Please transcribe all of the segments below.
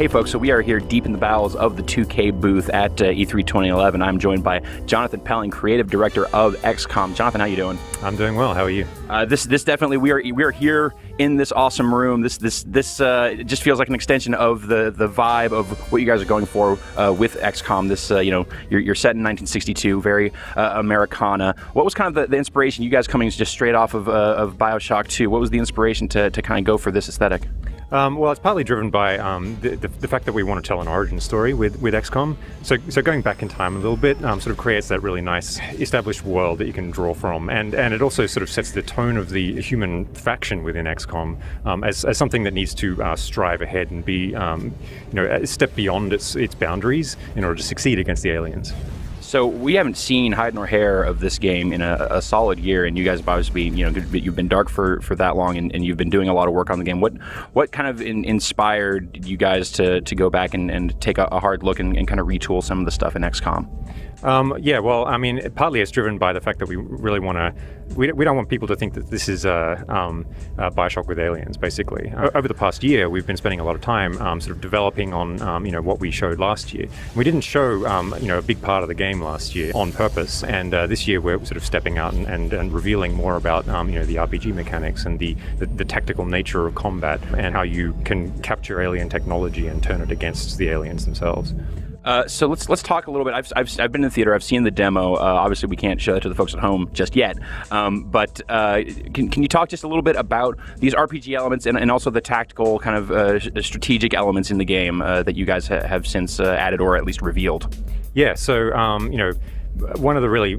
Hey folks, so we are here deep in the bowels of the 2K booth at E3 2011. I'm joined by Jonathan Pelling, creative director of XCOM. Jonathan, how you doing? I'm doing well. How are you? This definitely, we are here in this awesome room. This just feels like an extension of the vibe of what you guys are going for with XCOM. This you're set in 1962, very Americana. What was kind of the inspiration? You guys coming just straight off of BioShock 2. What was the inspiration to kind of go for this aesthetic? Well, it's partly driven by the fact that we want to tell an origin story with XCOM. So going back in time a little bit sort of creates that really nice established world that you can draw from, and it also sort of sets the tone of the human faction within XCOM as something that needs to strive ahead and be a step beyond its boundaries in order to succeed against the aliens. So we haven't seen hide nor hair of this game in a solid year, and you guys have obviously you've been dark for that long, and you've been doing a lot of work on the game. What kind of inspired you guys to go back and take a hard look and kind of retool some of the stuff in XCOM? Well, I mean, partly it's driven by the fact that we really want to. We don't want people to think that this is BioShock with aliens. Basically, over the past year, we've been spending a lot of time sort of developing on what we showed last year. We didn't show a big part of the game last year on purpose, and this year we're sort of stepping out and revealing more about the RPG mechanics and the tactical nature of combat and how you can capture alien technology and turn it against the aliens themselves. So let's talk a little bit. I've been in the theater. I've seen the demo. Obviously, we can't show that to the folks at home just yet. But can you talk just a little bit about these RPG elements and also the tactical kind of strategic elements in the game that you guys have since added or at least revealed? Yeah. So one of the really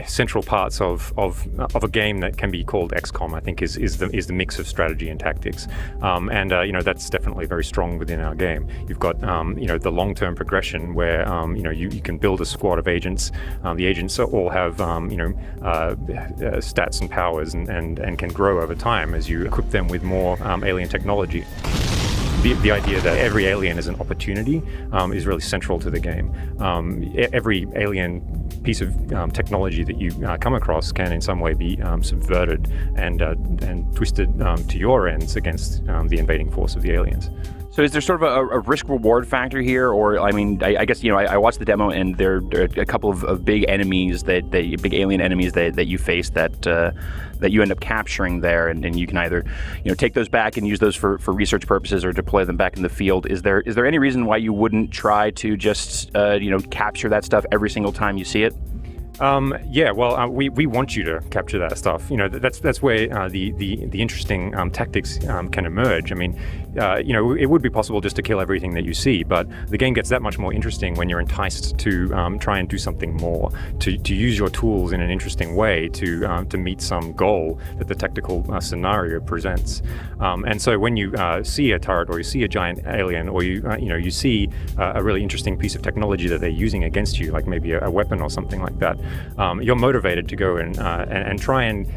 central parts of a game that can be called XCOM, I think, is the mix of strategy and tactics, and that's definitely very strong within our game. You've got the long-term progression where you can build a squad of agents. The agents all have stats and powers and can grow over time as you equip them with more alien technology. The idea that every alien is an opportunity is really central to the game. Every alien piece of technology that you come across can in some way be subverted and twisted to your ends against the invading force of the aliens. So is there sort of a risk-reward factor here? Or, I mean, I guess, I watched the demo and there are a couple of big enemies, big alien enemies that you face that you end up capturing there, and you can either, take those back and use those for research purposes or deploy them back in the field. Is there any reason why you wouldn't try to just, capture that stuff every single time you see it? We want you to capture that stuff. That's where the interesting tactics can emerge. I mean, it would be possible just to kill everything that you see, but the game gets that much more interesting when you're enticed to try and do something more, to use your tools in an interesting way to meet some goal that the tactical scenario presents. And so when you see a turret or you see a giant alien or you see a really interesting piece of technology that they're using against you, like maybe a weapon or something like that, you're motivated to go and try and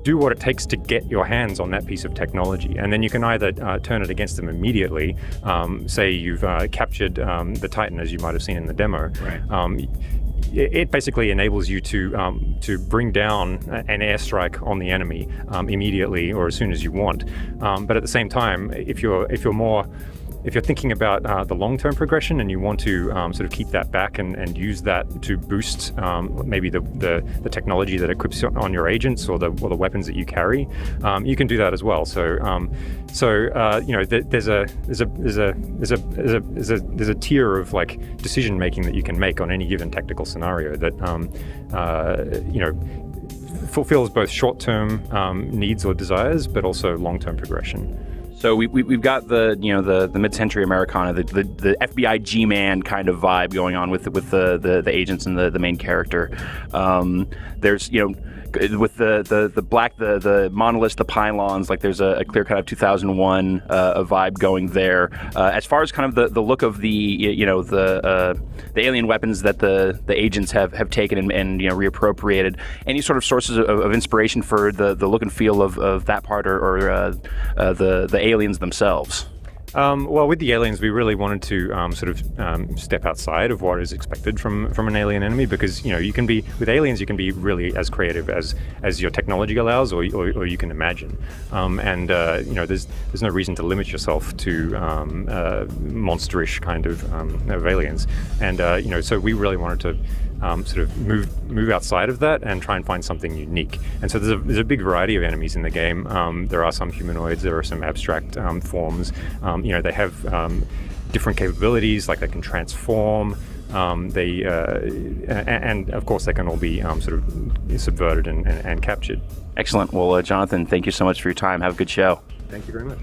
do what it takes to get your hands on that piece of technology. And then you can either turn it against them immediately, say you've captured the Titan, as you might have seen in the demo. Right. It basically enables you to bring down an airstrike on the enemy immediately or as soon as you want. But at the same time, if you're thinking about the long-term progression and you want to sort of keep that back and use that to boost maybe the technology that equips on your agents or the weapons that you carry, you can do that as well. So there's a tier of like decision making that you can make on any given tactical scenario that fulfills both short-term needs or desires, but also long-term progression. So we've got the mid-century Americana, the FBI G-Man kind of vibe going on with the agents and the main character. There's with the black, the monoliths, the pylons, like there's a clear kind of 2001 a vibe going there. As far as kind of the look of the alien weapons that the agents have taken and reappropriated, any sort of sources of inspiration for the look and feel of that part or the aliens themselves? Well, with the aliens, we really wanted to step outside of what is expected from an alien enemy, because you can be with aliens, you can be really as creative as your technology allows, or you can imagine, and there's no reason to limit yourself to monsterish kind of aliens, and so we really wanted to move outside of that and try and find something unique. And so there's a big variety of enemies in the game. There are some humanoids, there are some abstract forms. They have different capabilities, like they can transform. And of course they can all be subverted and captured. Excellent. Well, Jonathan, thank you so much for your time. Have a good show. Thank you very much.